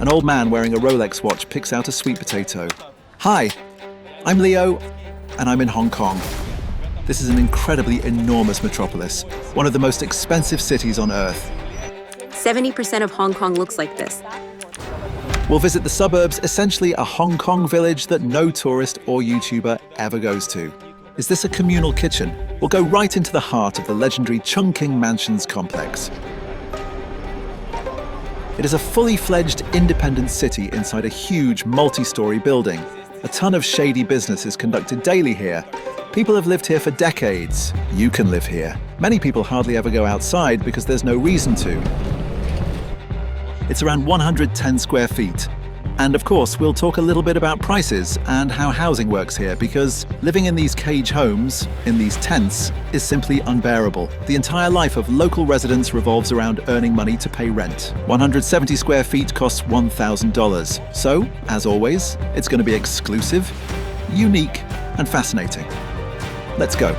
An old man wearing a Rolex watch picks out a sweet potato. Hi, I'm Leo, and I'm in Hong Kong. This is an incredibly enormous metropolis, one of the most expensive cities on Earth. 70% of Hong Kong looks like this. We'll visit the suburbs, essentially a Hong Kong village that no tourist or YouTuber ever goes to. Is this a communal kitchen? We'll go right into the heart of the legendary Chungking Mansion's complex. It is a fully fledged independent city inside a huge multi-story building. A ton of shady business is conducted daily here. People have lived here for decades. You can live here. Many people hardly ever go outside because there's no reason to. It's around 110 square feet. And of course, we'll talk a little bit about prices and how housing works here, because living in these cage homes, in these tents, is simply unbearable. The entire life of local residents revolves around earning money to pay rent. 170 square feet costs $1,000. So, as always, it's going to be exclusive, unique, and fascinating. Let's go.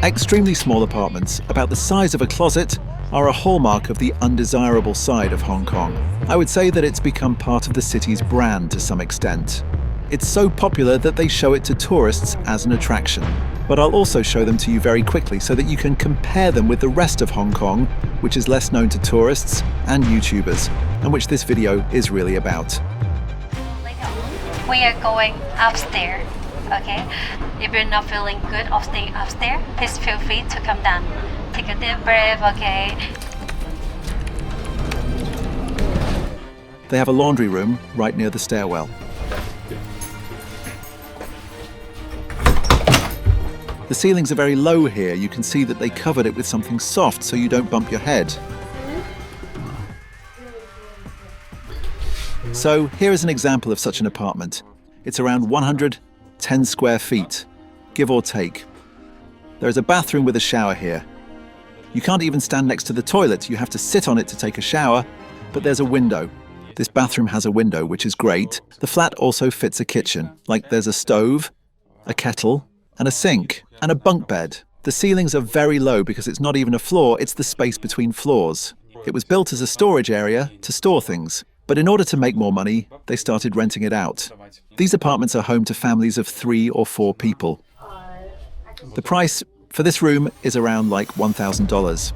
Extremely small apartments, about the size of a closet, are a hallmark of the undesirable side of Hong Kong. I would say that it's become part of the city's brand to some extent. It's so popular that they show it to tourists as an attraction. But I'll also show them to you very quickly so that you can compare them with the rest of Hong Kong, which is less known to tourists and YouTubers, and which this video is really about. We are going upstairs. Okay, if you're not feeling good of staying upstairs, please feel free to come down. Take a deep breath, okay? They have a laundry room right near the stairwell. The ceilings are very low here. You can see that they covered it with something soft so you don't bump your head. So here is an example of such an apartment. It's around 110 square feet, give or take. There is a bathroom with a shower here. You can't even stand next to the toilet, you have to sit on it to take a shower, but there's a window. This bathroom has a window, which is great. The flat also fits a kitchen, like there's a stove, a kettle, and a sink, and a bunk bed. The ceilings are very low because it's not even a floor, it's the space between floors. It was built as a storage area to store things. But in order to make more money, they started renting it out. These apartments are home to families of 3 or 4 people. The price for this room is around like $1,000.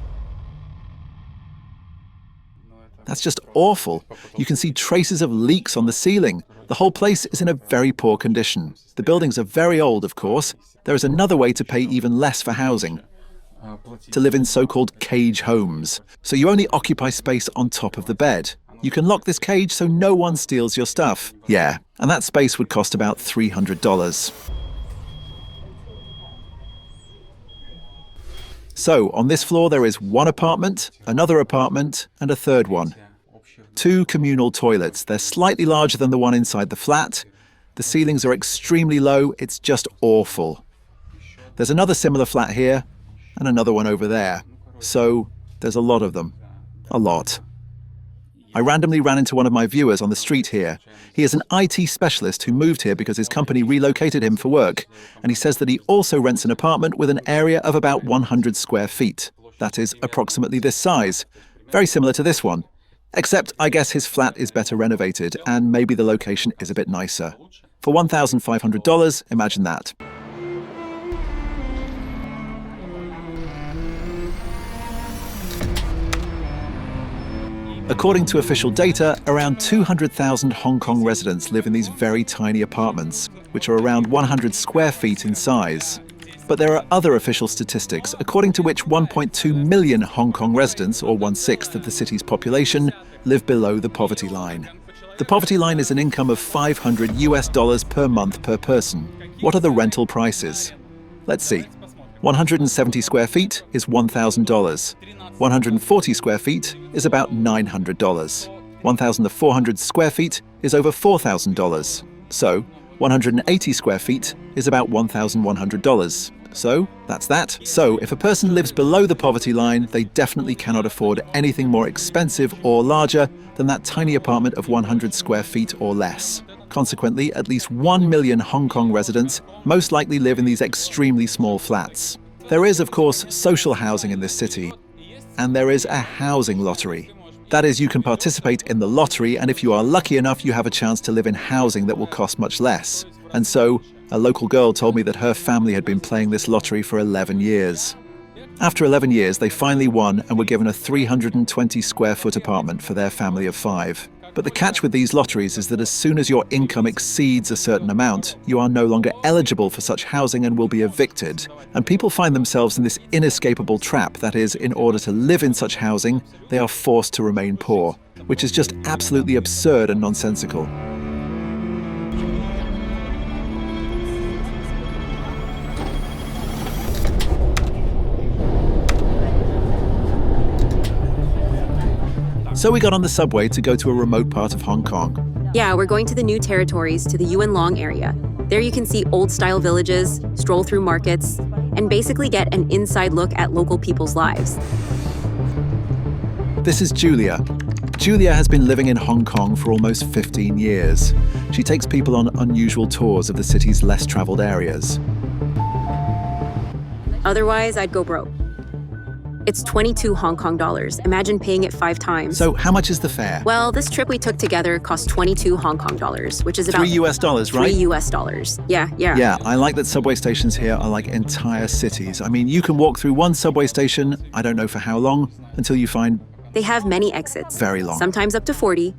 That's just awful. You can see traces of leaks on the ceiling. The whole place is in a very poor condition. The buildings are very old, of course. There is another way to pay even less for housing. To live in so-called cage homes. So you only occupy space on top of the bed. You can lock this cage so no one steals your stuff. Yeah, and that space would cost about $300. So, on this floor there is one apartment, another apartment, and a third one. 2 communal toilets. They're slightly larger than the one inside the flat. The ceilings are extremely low. It's just awful. There's another similar flat here, and another one over there. So, there's a lot of them. A lot. I randomly ran into one of my viewers on the street here. He is an IT specialist who moved here because his company relocated him for work, and he says that he also rents an apartment with an area of about 100 square feet. That is approximately this size. Very similar to this one. Except, I guess his flat is better renovated, and maybe the location is a bit nicer. For $1,500, imagine that. According to official data, around 200,000 Hong Kong residents live in these very tiny apartments, which are around 100 square feet in size. But there are other official statistics, according to which 1.2 million Hong Kong residents, or 1/6 of the city's population, live below the poverty line. The poverty line is an income of $500 per month per person. What are the rental prices? Let's see. 170 square feet is $1,000. 140 square feet is about $900. 1,400 square feet is over $4,000. So, 180 square feet is about $1,100. So, that's that. So, if a person lives below the poverty line, they definitely cannot afford anything more expensive or larger than that tiny apartment of 100 square feet or less. Consequently, at least 1 million Hong Kong residents most likely live in these extremely small flats. There is, of course, social housing in this city, and there is a housing lottery. That is, you can participate in the lottery, and if you are lucky enough, you have a chance to live in housing that will cost much less. And so, a local girl told me that her family had been playing this lottery for 11 years. After 11 years, they finally won and were given a 320 square foot apartment for their family of 5. But the catch with these lotteries is that as soon as your income exceeds a certain amount, you are no longer eligible for such housing and will be evicted. And people find themselves in this inescapable trap, that is, in order to live in such housing, they are forced to remain poor, which is just absolutely absurd and nonsensical. So we got on the subway to go to a remote part of Hong Kong. Yeah, we're going to the New Territories, to the Yuen Long area. There you can see old-style villages, stroll through markets, and basically get an inside look at local people's lives. This is Julia. Julia has been living in Hong Kong for almost 15 years. She takes people on unusual tours of the city's less traveled areas. Otherwise, I'd go broke. It's 22 Hong Kong dollars. Imagine paying it 5 times. So how much is the fare? Well, this trip we took together cost 22 Hong Kong dollars, which is about $3, right? $3. Yeah. Yeah, I like that subway stations here are like entire cities. I mean, you can walk through one subway station, I don't know for how long, until you find... They have many exits. Very long. Sometimes up to 40.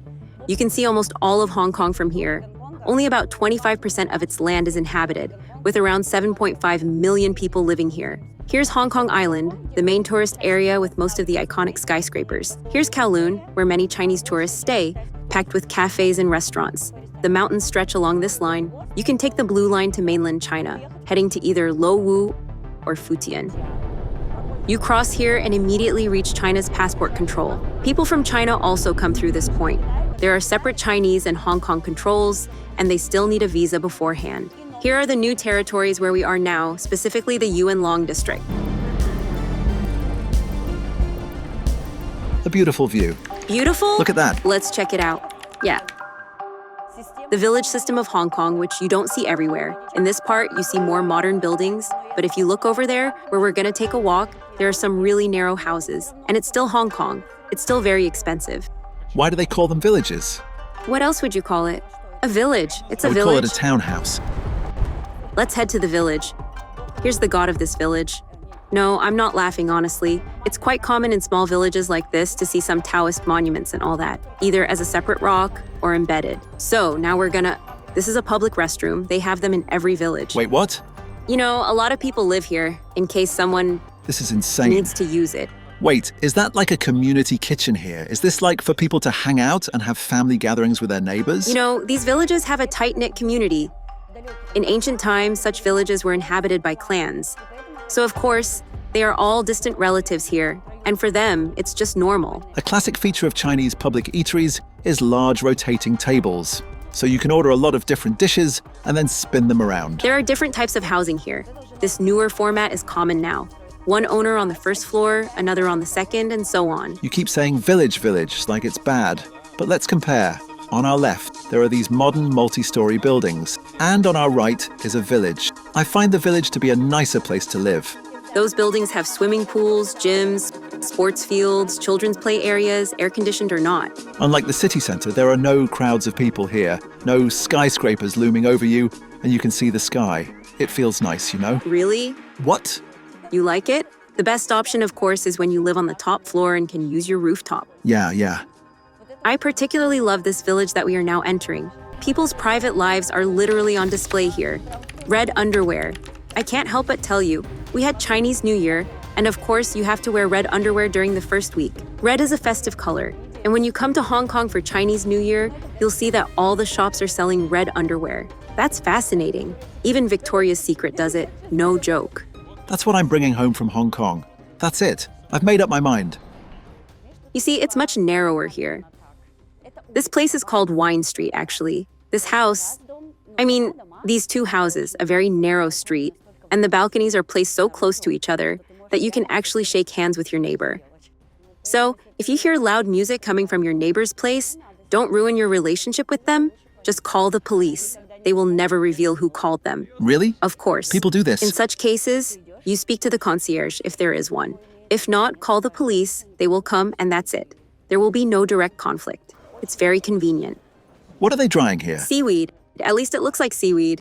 You can see almost all of Hong Kong from here. Only about 25% of its land is inhabited, with around 7.5 million people living here. Here's Hong Kong Island, the main tourist area with most of the iconic skyscrapers. Here's Kowloon, where many Chinese tourists stay, packed with cafes and restaurants. The mountains stretch along this line. You can take the blue line to mainland China, heading to either Lo Wu or Futian. You cross here and immediately reach China's passport control. People from China also come through this point. There are separate Chinese and Hong Kong controls, and they still need a visa beforehand. Here are the New Territories where we are now, specifically the Yuen Long district. A beautiful view. Beautiful? Look at that. Let's check it out. Yeah. The village system of Hong Kong, which you don't see everywhere. In this part, you see more modern buildings, but if you look over there, where we're gonna take a walk, there are some really narrow houses. And it's still Hong Kong. It's still very expensive. Why do they call them villages? What else would you call it? A village. It's a I would village. call it a townhouse. Let's head to the village. Here's the god of this village. No, I'm not laughing, honestly. It's quite common in small villages like this to see some Taoist monuments and all that, either as a separate rock or embedded. So now this is a public restroom. They have them in every village. Wait, what? You know, a lot of people live here in case someone This is insane. needs to use it. Wait, is that like a community kitchen here? Is this like for people to hang out and have family gatherings with their neighbors? You know, these villages have a tight-knit community. In ancient times, such villages were inhabited by clans. So of course, they are all distant relatives here, and for them, it's just normal. A classic feature of Chinese public eateries is large rotating tables. So you can order a lot of different dishes and then spin them around. There are different types of housing here. This newer format is common now. One owner on the first floor, another on the second, and so on. You keep saying village, like it's bad. But let's compare. On our left, there are these modern multi-story buildings. And on our right is a village. I find the village to be a nicer place to live. Those buildings have swimming pools, gyms, sports fields, children's play areas, air-conditioned or not. Unlike the city centre, there are no crowds of people here, no skyscrapers looming over you, and you can see the sky. It feels nice, you know? Really? What? You like it? The best option, of course, is when you live on the top floor and can use your rooftop. Yeah. I particularly love this village that we are now entering. People's private lives are literally on display here. Red underwear. I can't help but tell you, we had Chinese New Year, and of course you have to wear red underwear during the first week. Red is a festive color, and when you come to Hong Kong for Chinese New Year, you'll see that all the shops are selling red underwear. That's fascinating. Even Victoria's Secret does it, no joke. That's what I'm bringing home from Hong Kong. That's it. I've made up my mind. You see, it's much narrower here. This place is called Wine Street, actually. These two houses, a very narrow street, and the balconies are placed so close to each other that you can actually shake hands with your neighbor. So, if you hear loud music coming from your neighbor's place, don't ruin your relationship with them. Just call the police. They will never reveal who called them. Really? Of course. People do this. In such cases, you speak to the concierge if there is one. If not, call the police. They will come and that's it. There will be no direct conflict. It's very convenient. What are they drying here? Seaweed. At least it looks like seaweed.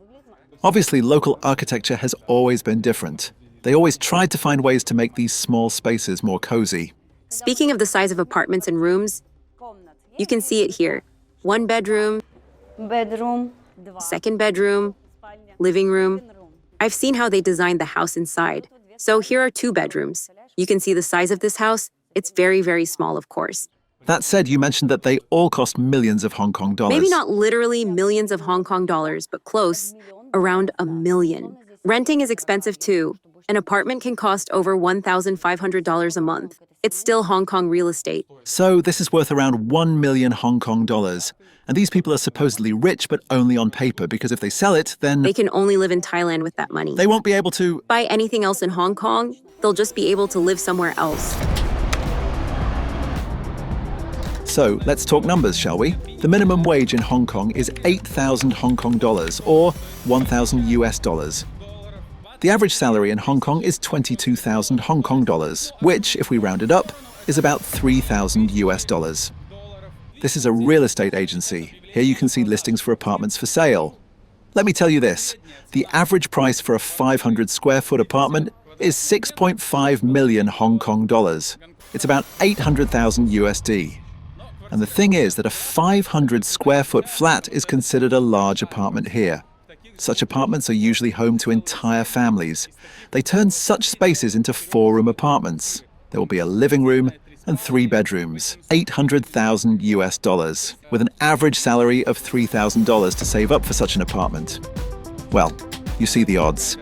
Obviously, local architecture has always been different. They always tried to find ways to make these small spaces more cozy. Speaking of the size of apartments and rooms, you can see it here. 1 bedroom, second bedroom, living room. I've seen how they designed the house inside. So here are 2 bedrooms. You can see the size of this house. It's very, very small, of course. That said, you mentioned that they all cost millions of Hong Kong dollars. Maybe not literally millions of Hong Kong dollars, but close, around $1 million. Renting is expensive too. An apartment can cost over $1,500 a month. It's still Hong Kong real estate. So this is worth around 1 million Hong Kong dollars. And these people are supposedly rich, but only on paper, because if they sell it, then They can only live in Thailand with that money. they won't be able to. Buy anything else in Hong Kong, they'll just be able to live somewhere else. So let's talk numbers, shall we? The minimum wage in Hong Kong is 8,000 Hong Kong dollars, or 1,000 US dollars. The average salary in Hong Kong is 22,000 Hong Kong dollars, which, if we round it up, is about 3,000 US dollars. This is a real estate agency. Here you can see listings for apartments for sale. Let me tell you this, the average price for a 500 square foot apartment is 6.5 million Hong Kong dollars. It's about 800,000 USD. And the thing is that a 500 square foot flat is considered a large apartment here. Such apartments are usually home to entire families. They turn such spaces into 4-room apartments. There will be a living room and 3 bedrooms, 800,000 US dollars, with an average salary of $3,000 to save up for such an apartment. Well, you see the odds.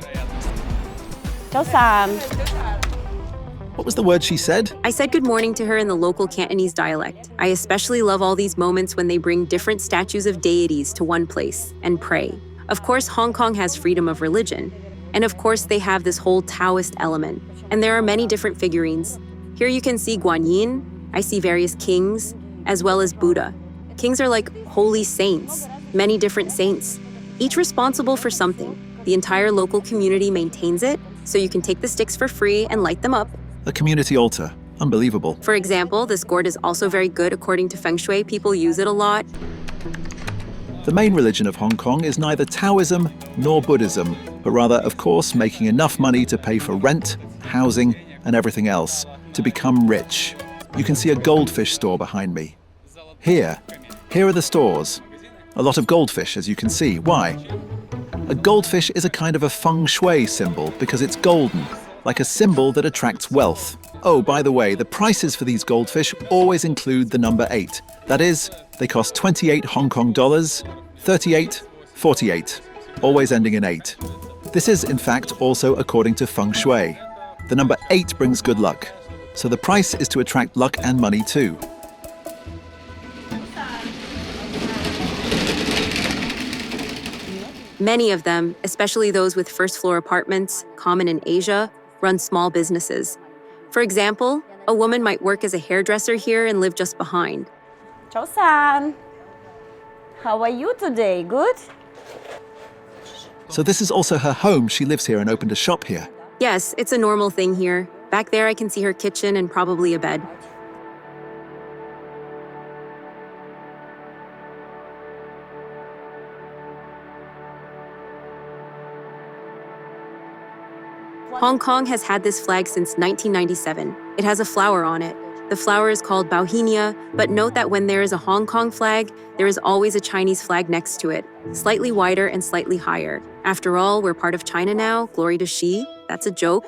What was the word she said? I said good morning to her in the local Cantonese dialect. I especially love all these moments when they bring different statues of deities to one place and pray. Of course, Hong Kong has freedom of religion. And of course, they have this whole Taoist element. And there are many different figurines. Here you can see Guan Yin. I see various kings, as well as Buddha. Kings are like holy saints, many different saints, each responsible for something. The entire local community maintains it, so you can take the sticks for free and light them up. A community altar. Unbelievable. For example, this gourd is also very good according to Feng Shui. People use it a lot. The main religion of Hong Kong is neither Taoism nor Buddhism, but rather, of course, making enough money to pay for rent, housing, and everything else, to become rich. You can see a goldfish store behind me. Here are the stores. A lot of goldfish, as you can see. Why? A goldfish is a kind of a Feng Shui symbol because it's golden, like a symbol that attracts wealth. Oh, by the way, the prices for these goldfish always include the number 8. That is, they cost 28 Hong Kong dollars, 38, 48, always ending in 8. This is, in fact, also according to Feng Shui. The number 8 brings good luck, so the price is to attract luck and money too. Many of them, especially those with first-floor apartments, common in Asia, run small businesses. For example, a woman might work as a hairdresser here and live just behind. Chao-san, how are you today? Good? So this is also her home. She lives here and opened a shop here. Yes, it's a normal thing here. Back there I can see her kitchen and probably a bed. Hong Kong has had this flag since 1997. It has a flower on it. The flower is called bauhinia, but note that when there is a Hong Kong flag, there is always a Chinese flag next to it, slightly wider and slightly higher. After all, we're part of China now, glory to Xi. That's a joke.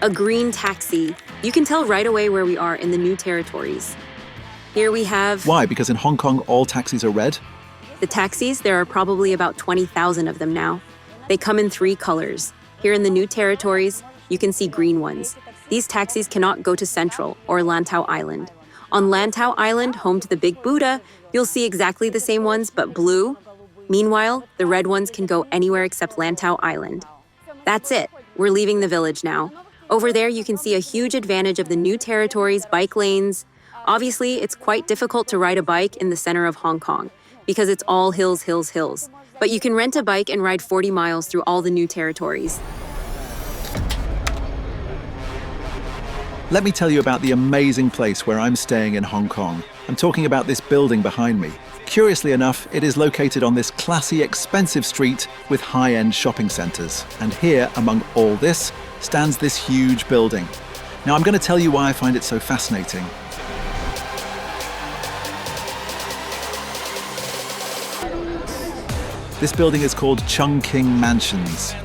A green taxi. You can tell right away where we are in the new territories. Here we have Why? Because in Hong Kong, all taxis are red? the taxis. There are probably about 20,000 of them now. They come in 3 colors. Here in the new territories, you can see green ones. These taxis cannot go to Central or Lantau Island. On Lantau Island, home to the Big Buddha, you'll see exactly the same ones, but blue. Meanwhile, the red ones can go anywhere except Lantau Island. That's it. We're leaving the village now. Over there, you can see a huge advantage of the new territories, bike lanes, Obviously, it's quite difficult to ride a bike in the center of Hong Kong because it's all hills, hills, hills. But you can rent a bike and ride 40 miles through all the new territories. Let me tell you about the amazing place where I'm staying in Hong Kong. I'm talking about this building behind me. Curiously enough, it is located on this classy, expensive street with high-end shopping centres. And here, among all this, stands this huge building. Now, I'm going to tell you why I find it so fascinating. This building is called Chungking Mansions.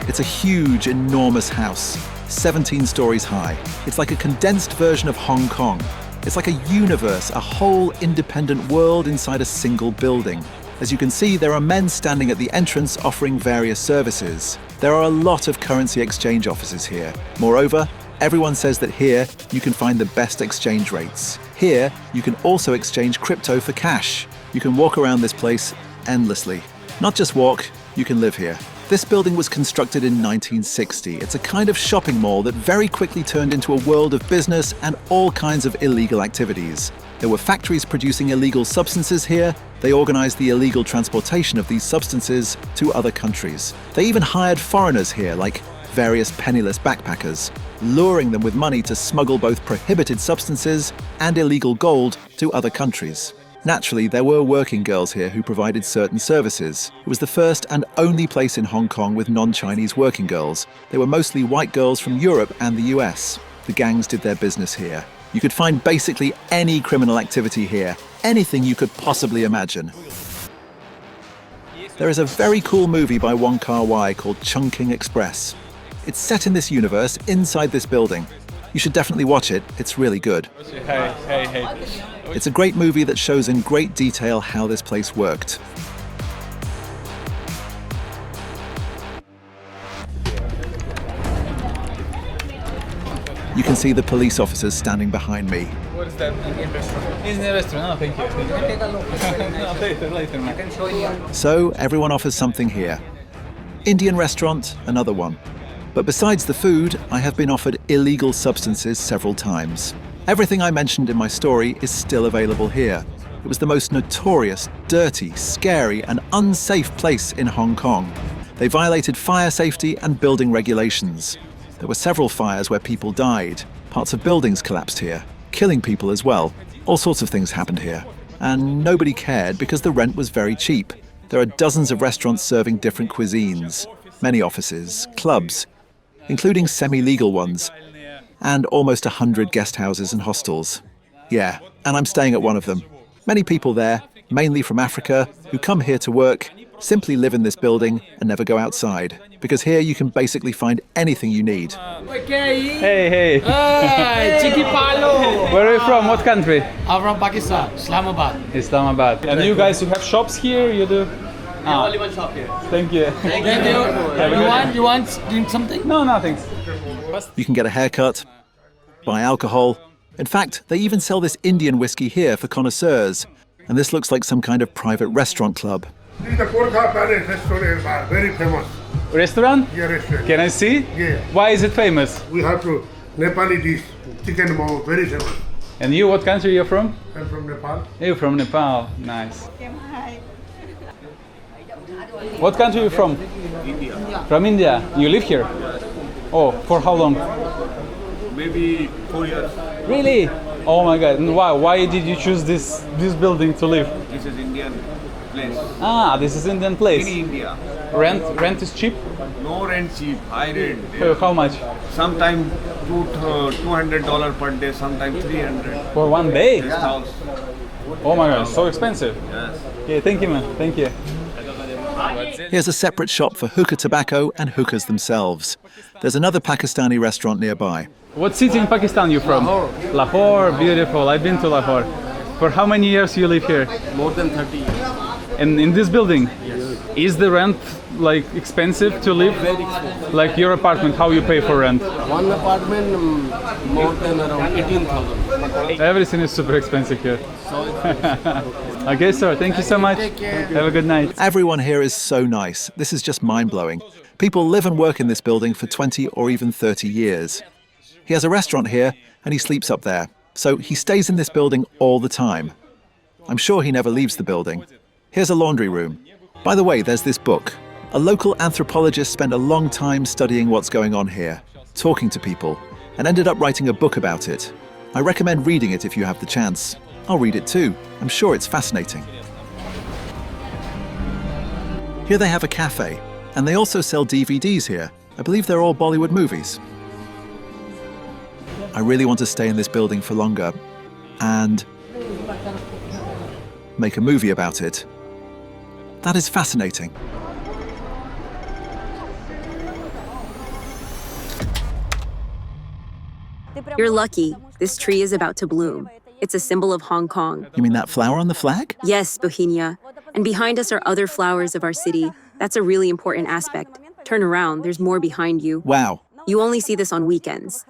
It's a huge, enormous house, 17 stories high. It's like a condensed version of Hong Kong. It's like a universe, a whole independent world inside a single building. As you can see, there are men standing at the entrance offering various services. There are a lot of currency exchange offices here. Moreover, everyone says that here you can find the best exchange rates. Here, you can also exchange crypto for cash. You can walk around this place endlessly. Not just walk, you can live here. This building was constructed in 1960. It's a kind of shopping mall that very quickly turned into a world of business and all kinds of illegal activities. There were factories producing illegal substances here. They organized the illegal transportation of these substances to other countries. They even hired foreigners here, like various penniless backpackers, luring them with money to smuggle both prohibited substances and illegal gold to other countries. Naturally, there were working girls here who provided certain services. It was the first and only place in Hong Kong with non-Chinese working girls. They were mostly white girls from Europe and the US. The gangs did their business here. You could find basically any criminal activity here, anything you could possibly imagine. There is a very cool movie by Wong Kar-wai called Chungking Express. It's set in this universe, inside this building. You should definitely watch it, it's really good. Hey. It's a great movie that shows in great detail how this place worked. You can see the police officers standing behind me. What is that? Indian restaurant. Indian restaurant, no, thank you. Take a look. Later, man. I can show you. So everyone offers something here. Indian restaurant, another one. But besides the food, I have been offered illegal substances several times. Everything I mentioned in my story is still available here. It was the most notorious, dirty, scary, and unsafe place in Hong Kong. They violated fire safety and building regulations. There were several fires where people died. Parts of buildings collapsed here, killing people as well. All sorts of things happened here. And nobody cared because the rent was very cheap. There are dozens of restaurants serving different cuisines, many offices, clubs, including semi-legal ones, and almost 100 guest houses and hostels. Yeah, and I'm staying at one of them. Many people there, mainly from Africa, who come here to work, simply live in this building and never go outside, because here you can basically find anything you need. Hey. Chicky Palo. Where are you from? What country? I'm from Pakistan, Islamabad. Islamabad. And you guys, you have shops here? You do? Only one shop here. Thank you. Thank you. You want drink something? No, nothing. You can get a haircut, buy alcohol. In fact, they even sell this Indian whiskey here for connoisseurs. And this looks like some kind of private restaurant club. This is the Kolkata Palace restaurant bar, very famous. Restaurant? Yeah, restaurant. Can I see? Yeah. Why is it famous? We have to Nepali dish, chicken momo, very famous. And you, what country you're from? I'm from Nepal. You're from Nepal. Nice. What country are you from? India. From India. You live here? Oh, for how long? Maybe 4 years. Really? Oh my God. And why did you choose this building to live? This is Indian place. Ah, this is Indian place. In India. Rent is cheap? No rent cheap, high rent. How much? Sometimes $200 per day, sometimes 300. For one day? Guest house. Oh my God, so expensive. Yes. Okay, thank you, man. Thank you. Here's a separate shop for hookah tobacco and hookahs themselves. There's another Pakistani restaurant nearby. What city in Pakistan you from? Lahore. Lahore, beautiful. I've been to Lahore. For how many years you live here? More than 30 years. And in this building? Yes. Is the rent like expensive to live? Very expensive. Like your apartment, how you pay for rent? One apartment more than around 18,000. Everything is super expensive here. So it's Okay, sir. Thank you so much. Take care. Have a good night. Everyone here is so nice. This is just mind-blowing. People live and work in this building for 20 or even 30 years. He has a restaurant here and he sleeps up there. so he stays in this building all the time. I'm sure he never leaves the building. Here's a laundry room. By the way, there's this book. A local anthropologist spent a long time studying what's going on here, talking to people, and ended up writing a book about it. I recommend reading it if you have the chance. I'll read it too. I'm sure it's fascinating. Here they have a cafe, and they also sell DVDs here. I believe they're all Bollywood movies. I really want to stay in this building for longer and make a movie about it. That is fascinating. You're lucky. This tree is about to bloom. It's a symbol of Hong Kong. You mean that flower on the flag? Yes, Bohemia. And behind us are other flowers of our city. That's a really important aspect. Turn around, there's more behind you. Wow. You only see this on weekends.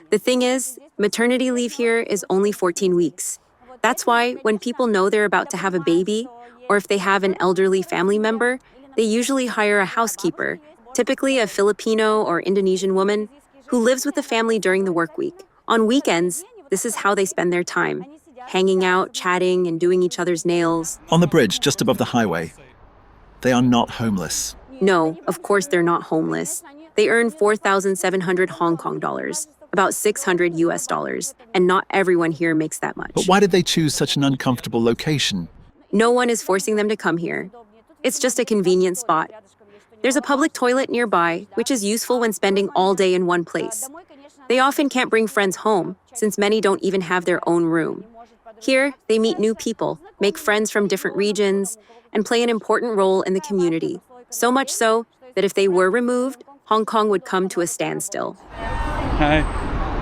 The thing is, maternity leave here is only 14 weeks. That's why when people know they're about to have a baby, or if they have an elderly family member, they usually hire a housekeeper, typically a Filipino or Indonesian woman, who lives with the family during the work week. On weekends, this is how they spend their time, hanging out, chatting, and doing each other's nails. On the bridge just above the highway. They are not homeless. No, of course they're not homeless. They earn 4,700 Hong Kong dollars, about 600 US dollars, and not everyone here makes that much. But why did they choose such an uncomfortable location? No one is forcing them to come here. It's just a convenient spot. There's a public toilet nearby, which is useful when spending all day in one place. They often can't bring friends home, since many don't even have their own room. Here, they meet new people, make friends from different regions, and play an important role in the community. So much so that if they were removed, Hong Kong would come to a standstill. Hi.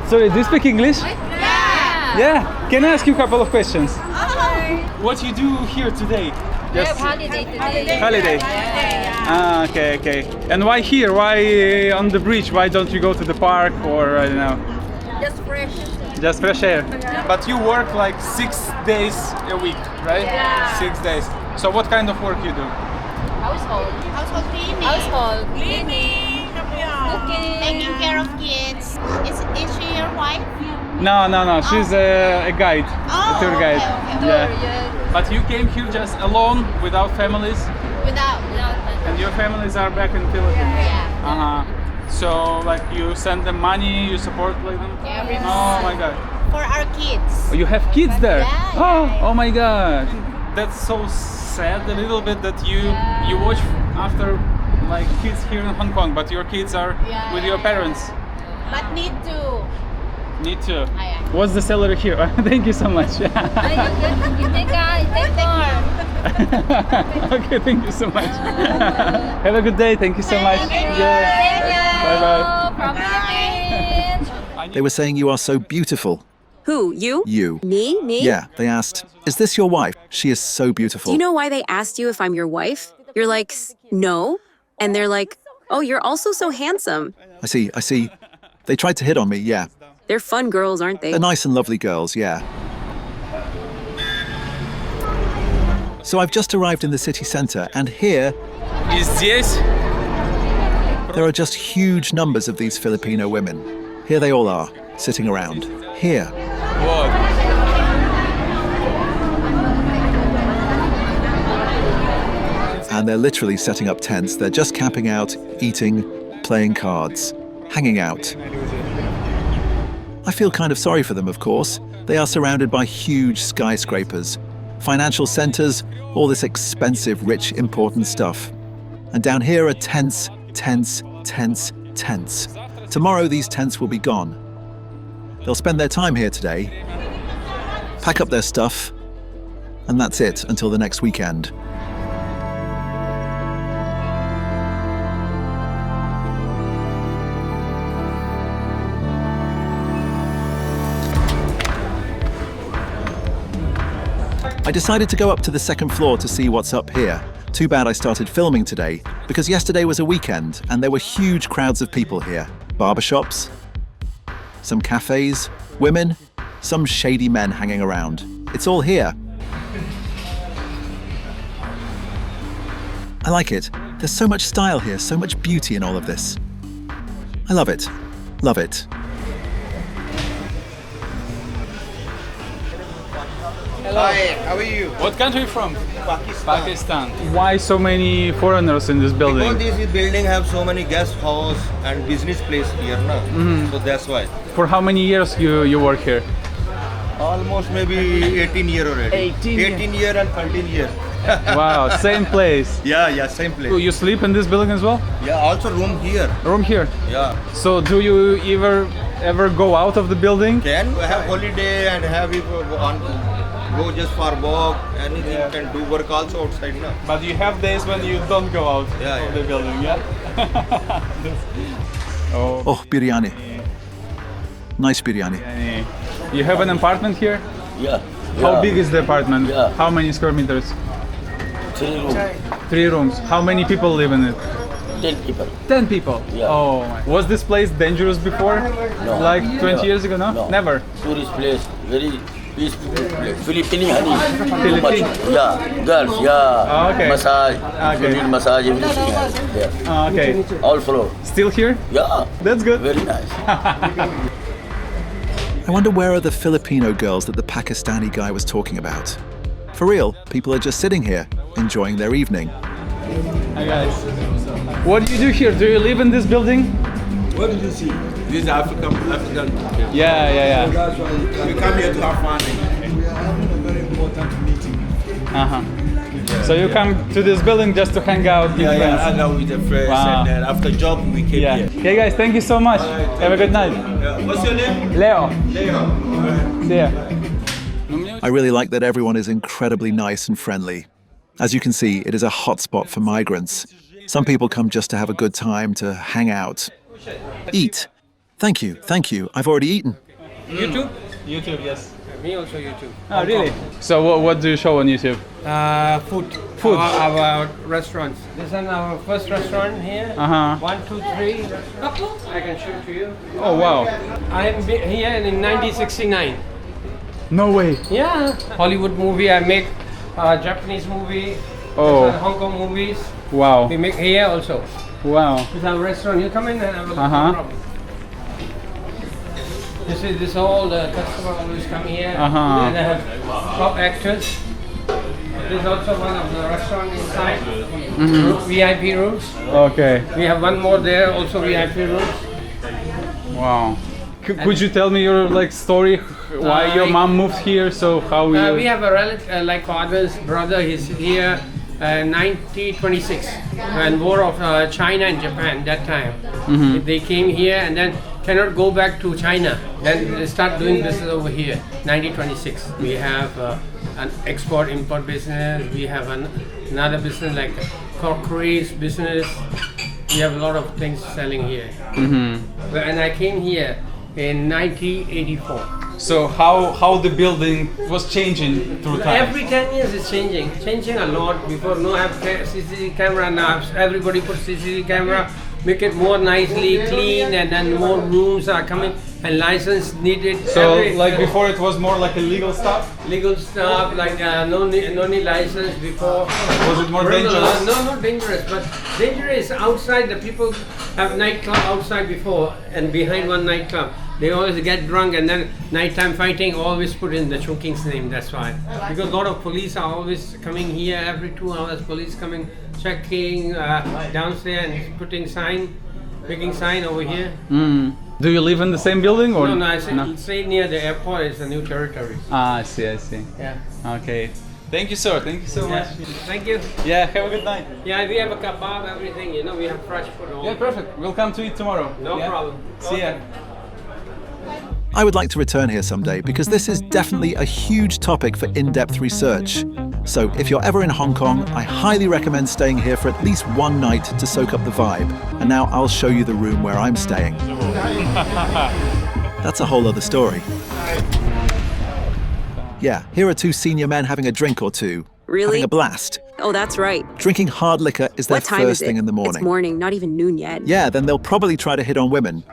Sorry, do you speak English? Yeah. Can I ask you a couple of questions? What you do here today? Just holiday today. holiday. Ah, okay. And why here? Why on the bridge? Why don't you go to the park or I don't know? Just fresh air. But you work like 6 days a week, right? Yeah. 6 days. So what kind of work you do? Household cleaning. Cleaning. Cooking. Taking care of kids. Is she your wife? No. She's a guide, a tour guide. Okay. Yeah. But you came here just alone, without families, Without. and your families are back in Philippines. Yeah. So like you send them money, you support like them. Every Oh my God. For our kids. Oh, you have kids there? Yeah. Oh my God. That's so sad a little bit that you watch after like kids here in Hong Kong, but your kids are with your parents. But need to. Need to. yeah. What's the salary here? Thank you so much. You take more. Okay, thank you so much. Have a good day. Thank you so much. Bye bye. They were saying you are so beautiful. Who, you? You. Me? Yeah, they asked, is this your wife? She is so beautiful. Do you know why they asked you if I'm your wife? You're like, no. And they're like, oh, you're also so handsome. I see. They tried to hit on me, yeah. They're fun girls, aren't they? They're nice and lovely girls, yeah. So I've just arrived in the city centre, and here there are just huge numbers of these Filipino women. Here they all are, sitting around. Here. And they're literally setting up tents. They're just camping out, eating, playing cards, hanging out. I feel kind of sorry for them, of course. They are surrounded by huge skyscrapers, financial centers, all this expensive, rich, important stuff. And down here are tents. Tomorrow these tents will be gone. They'll spend their time here today, pack up their stuff, and that's it until the next weekend. I decided to go up to the second floor to see what's up here. Too bad I started filming today, because yesterday was a weekend and there were huge crowds of people here. Barbershops, some cafes, women, some shady men hanging around. It's all here. I like it. There's so much style here, so much beauty in all of this. I love it. Love it. Hi, how are you? What country from? Pakistan. Pakistan. Why so many foreigners in this building? Because this building have so many guest house and business place here, na? So that's why. For how many years you work here? Almost maybe 18 year already. 18 year and 13 year. Wow, same place. Yeah, same place. You sleep in this building as well? Yeah, also room here. Room here? Yeah. So do you ever go out of the building? Can have holiday and have it go just for walk, anything you can do work also outside, na? But you have days when you don't go out of the building, yeah? Oh, biryani. Nice biryani. You have an apartment here? Yeah. How big is the apartment? Yeah. How many square meters? 3 rooms. 3 rooms. How many people live in it? 10 people. 10 people? Yeah. Oh, was this place dangerous before? No. Like 20 years ago, no? No. Never? Tourist place, very peaceful place. Filipino honey. Philippine? Yeah, girls, yeah. Oh, okay. Massage. Okay. You need massage, everything. Yeah. Okay. All floor. Still here? Yeah. That's good. Very nice. I wonder where are the Filipino girls that the Pakistani guy was talking about? For real, people are just sitting here, enjoying their evening. Hi guys. What do you do here? Do you live in this building? What did you see? This is African. Yeah. We come here to have fun. And we are having a very important meeting. So you come to this building just to hang out with friends? hang out with the friends. Wow. And then after job, we came here. Okay guys, thank you so much. Have a good night. What's your name? Leo. Leo. See ya. I really like that everyone is incredibly nice and friendly. As you can see, it is a hotspot for migrants. Some people come just to have a good time, to hang out. Eat. Thank you. I've already eaten. YouTube? YouTube, yes. Me also YouTube. Oh, really? So what do you show on YouTube? Food. Food. Our restaurants. This is our first restaurant here. 1, 2, 3. I can show it to you. Oh, wow. I am here in 1969. No way. Yeah. Hollywood movie. I make Japanese movie. Oh. Hong Kong movies. Wow. We make here also. Wow. This is our restaurant. You come in and have a look. You see, this all the customer always come here. And they have top actors. This is also one of the restaurant inside. VIP rooms. Okay. We have one more there, also VIP rooms. Wow. Could you tell me your story? Why your mom moved here? So how you? We have a relative, like father's brother. He's here. 1926, when war of China and Japan that time. They came here and then cannot go back to China. Then they start doing business over here. 1926. We have an export-import business. We have another business like crockeries business. We have a lot of things selling here. And I came here in 1984. So how the building was changing through time? Every 10 years it's changing a lot. Before no have CCTV camera, now everybody put CCTV camera, make it more nicely clean, and then more rooms are coming and license needed. So before it was more like a legal stuff? Legal stuff, like no need license before. Was it more dangerous? No, not dangerous, but dangerous outside. The people have nightclub outside before and behind one nightclub. They always get drunk and then nighttime fighting always put in the Chunking's name, that's why. Because a lot of police are always coming here, every 2 hours police coming, checking downstairs and putting making sign over here. Do you live in the same building or? No, I stay near the airport, it's a new territory. I see. Yeah. Okay. Thank you, sir. Thank you so much. Thank you. Yeah, have a good night. Yeah, we have a kebab, everything, we have fresh food. Yeah, perfect. We'll come to eat tomorrow. No problem. See ya. I would like to return here someday because this is definitely a huge topic for in-depth research. So if you're ever in Hong Kong, I highly recommend staying here for at least one night to soak up the vibe. And now I'll show you the room where I'm staying. That's a whole other story. Yeah, here are 2 senior men having a drink or two. Really? Having a blast. Oh, that's right. Drinking hard liquor is their What time first is it? thing in the morning. It's morning, not even noon yet. Yeah, then they'll probably try to hit on women.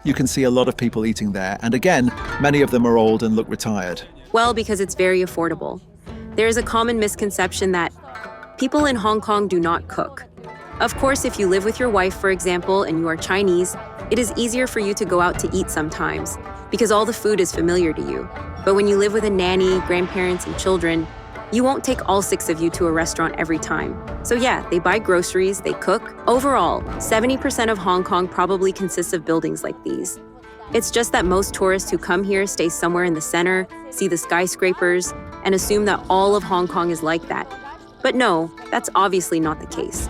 You can see a lot of people eating there, and again, many of them are old and look retired. Well, because it's very affordable. There is a common misconception that people in Hong Kong do not cook. Of course, if you live with your wife, for example, and you are Chinese, it is easier for you to go out to eat sometimes. because all the food is familiar to you. But when you live with a nanny, grandparents, and children, you won't take all 6 of you to a restaurant every time. So yeah, they buy groceries, they cook. Overall, 70% of Hong Kong probably consists of buildings like these. It's just that most tourists who come here stay somewhere in the center, see the skyscrapers, and assume that all of Hong Kong is like that. But no, that's obviously not the case.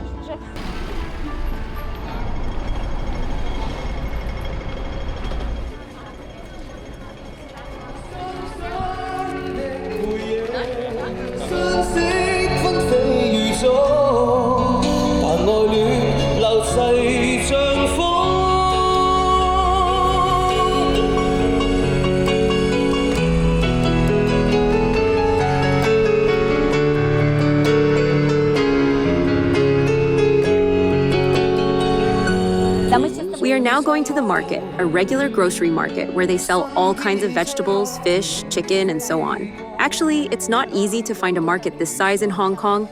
We are now going to the market, a regular grocery market where they sell all kinds of vegetables, fish, chicken, and so on. Actually, it's not easy to find a market this size in Hong Kong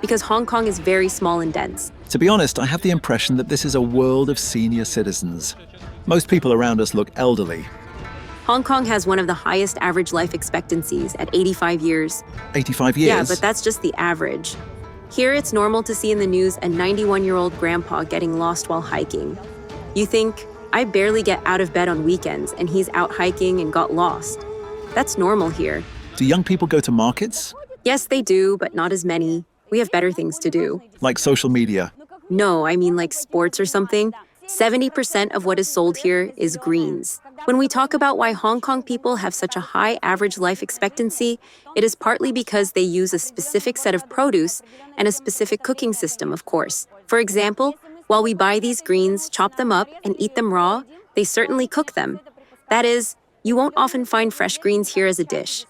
because Hong Kong is very small and dense. To be honest, I have the impression that this is a world of senior citizens. Most people around us look elderly. Hong Kong has one of the highest average life expectancies at 85 years. 85 years? Yeah, but that's just the average. Here, it's normal to see in the news a 91-year-old grandpa getting lost while hiking. You think, I barely get out of bed on weekends and he's out hiking and got lost. That's normal here. Do young people go to markets? Yes, they do, but not as many. We have better things to do. Like social media? No, I mean like sports or something. 70% of what is sold here is greens. When we talk about why Hong Kong people have such a high average life expectancy, it is partly because they use a specific set of produce and a specific cooking system, of course. For example, while we buy these greens, chop them up, and eat them raw, they certainly cook them. That is, you won't often find fresh greens here as a dish.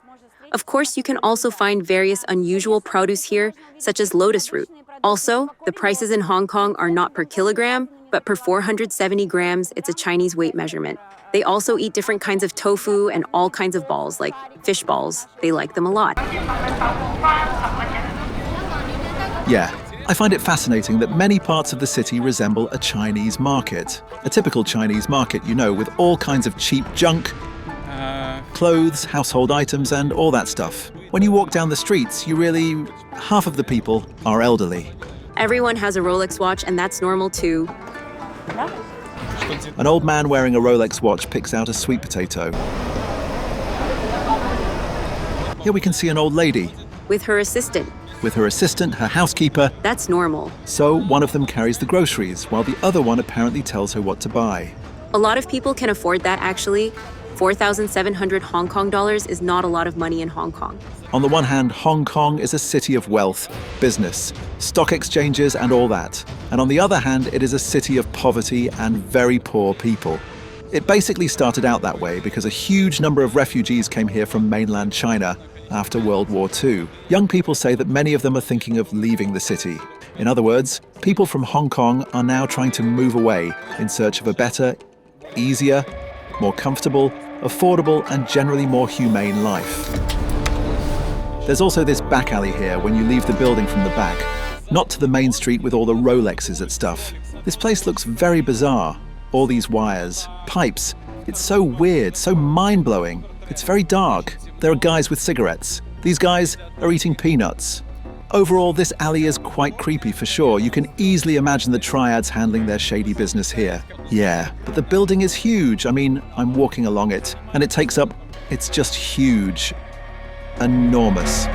Of course, you can also find various unusual produce here, such as lotus root. Also, the prices in Hong Kong are not per kilogram, but per 470 grams, it's a Chinese weight measurement. They also eat different kinds of tofu and all kinds of balls, like fish balls. They like them a lot. Yeah. I find it fascinating that many parts of the city resemble a Chinese market. A typical Chinese market, you know, with all kinds of cheap junk, clothes, household items, and all that stuff. When you walk down the streets, half of the people are elderly. Everyone has a Rolex watch, and that's normal too. An old man wearing a Rolex watch picks out a sweet potato. Here we can see an old lady. With her assistant. With her assistant, her housekeeper. That's normal. So one of them carries the groceries, while the other one apparently tells her what to buy. A lot of people can afford that, actually. 4,700 Hong Kong dollars is not a lot of money in Hong Kong. On the one hand, Hong Kong is a city of wealth, business, stock exchanges, and all that. And on the other hand, it is a city of poverty and very poor people. It basically started out that way because a huge number of refugees came here from mainland China after World War II. Young people say that many of them are thinking of leaving the city. In other words, people from Hong Kong are now trying to move away in search of a better, easier, more comfortable, affordable, and generally more humane life. There's also this back alley here when you leave the building from the back, not to the main street with all the Rolexes and stuff. This place looks very bizarre. All these wires, pipes. It's so weird, so mind-blowing. It's very dark. There are guys with cigarettes. These guys are eating peanuts. Overall, this alley is quite creepy for sure. You can easily imagine the triads handling their shady business here. Yeah, but the building is huge. I mean, I'm walking along it, and it's just huge. Enormous.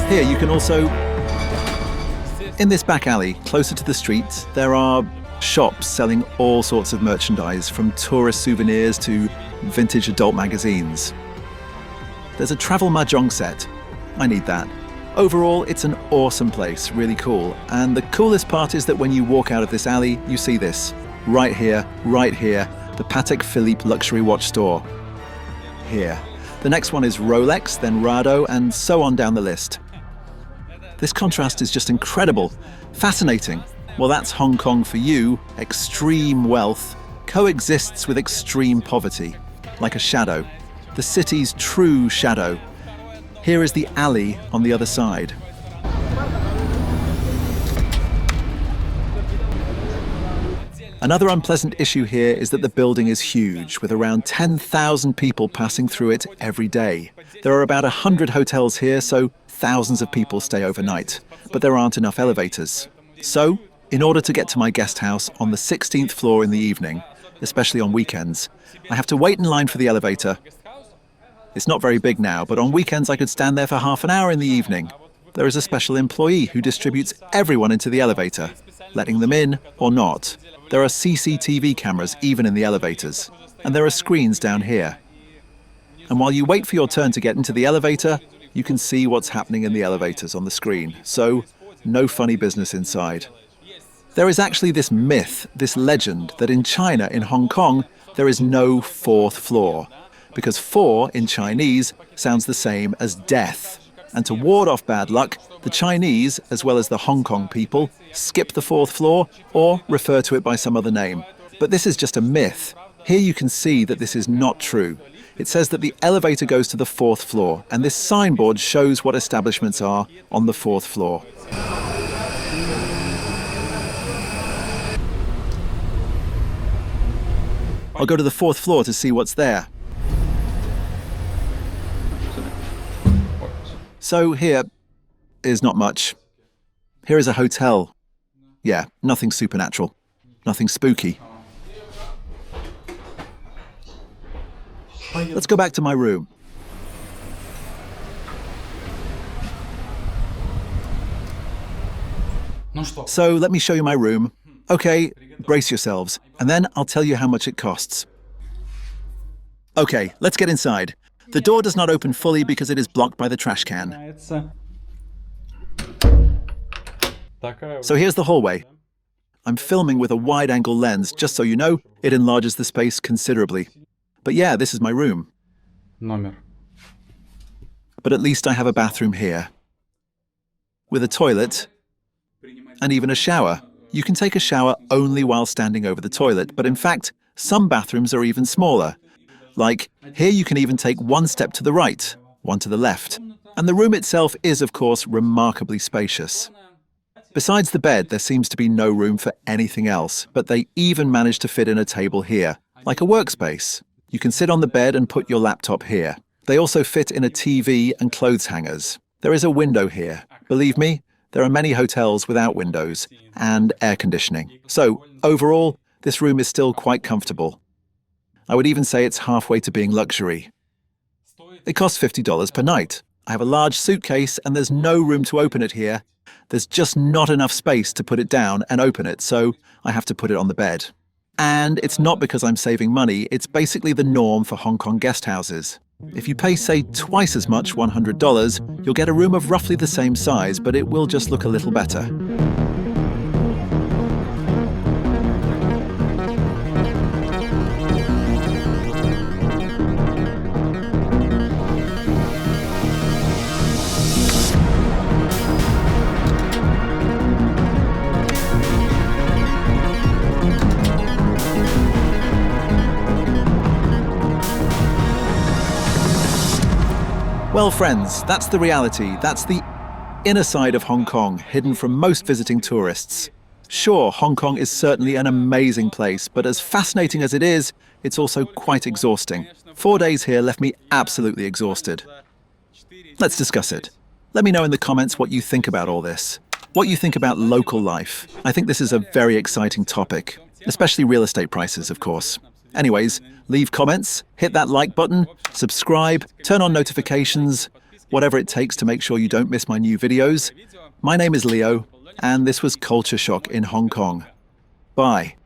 Here you can also, in this back alley, closer to the street, there are shops selling all sorts of merchandise, from tourist souvenirs to vintage adult magazines. There's a travel mahjong set. I need that. Overall, it's an awesome place, really cool. And the coolest part is that when you walk out of this alley, you see this. Right here, the Patek Philippe luxury watch store. Here. The next one is Rolex, then Rado, and so on down the list. This contrast is just incredible, fascinating. Well, that's Hong Kong for you. Extreme wealth coexists with extreme poverty, like a shadow, the city's true shadow. Here is the alley on the other side. Another unpleasant issue here is that the building is huge, with around 10,000 people passing through it every day. There are about 100 hotels here, so thousands of people stay overnight. But there aren't enough elevators. So, in order to get to my guest house on the 16th floor in the evening, especially on weekends, I have to wait in line for the elevator. It's not very big now, but on weekends I could stand there for half an hour in the evening. There is a special employee who distributes everyone into the elevator, letting them in or not. There are CCTV cameras even in the elevators, and there are screens down here. And while you wait for your turn to get into the elevator, you can see what's happening in the elevators on the screen. So, no funny business inside. There is actually this myth, this legend, that in China, in Hong Kong, there is no fourth floor, because four in Chinese sounds the same as death. And to ward off bad luck, the Chinese, as well as the Hong Kong people, skip the fourth floor or refer to it by some other name. But this is just a myth. Here you can see that this is not true. It says that the elevator goes to the fourth floor, and this signboard shows what establishments are on the fourth floor. I'll go to the fourth floor to see what's there. So here is not much. Here is a hotel. Yeah, nothing supernatural, nothing spooky. Let's go back to my room. So let me show you my room. Okay, brace yourselves, and then I'll tell you how much it costs. Okay, let's get inside. The door does not open fully because it is blocked by the trash can. So here's the hallway. I'm filming with a wide-angle lens, just so you know, it enlarges the space considerably. But yeah, this is my room. But at least I have a bathroom here, with a toilet, and even a shower. You can take a shower only while standing over the toilet, but in fact, some bathrooms are even smaller. Like, here you can even take one step to the right, one to the left. And the room itself is, of course, remarkably spacious. Besides the bed, there seems to be no room for anything else, but they even managed to fit in a table here, like a workspace. You can sit on the bed and put your laptop here. They also fit in a TV and clothes hangers. There is a window here. Believe me, there are many hotels without windows and air conditioning. So, overall, this room is still quite comfortable. I would even say it's halfway to being luxury. It costs $50 per night. I have a large suitcase and there's no room to open it here. There's just not enough space to put it down and open it, so I have to put it on the bed. And it's not because I'm saving money, it's basically the norm for Hong Kong guest houses. If you pay, say, twice as much, $100, you'll get a room of roughly the same size, but it will just look a little better. Well, friends, that's the reality. That's the inner side of Hong Kong, hidden from most visiting tourists. Sure, Hong Kong is certainly an amazing place, but as fascinating as it is, it's also quite exhausting. 4 days here left me absolutely exhausted. Let's discuss it. Let me know in the comments what you think about all this. What you think about local life. I think this is a very exciting topic, especially real estate prices, of course. Anyways, leave comments, hit that like button, subscribe, turn on notifications, whatever it takes to make sure you don't miss my new videos. My name is Leo, and this was Culture Shock in Hong Kong. Bye.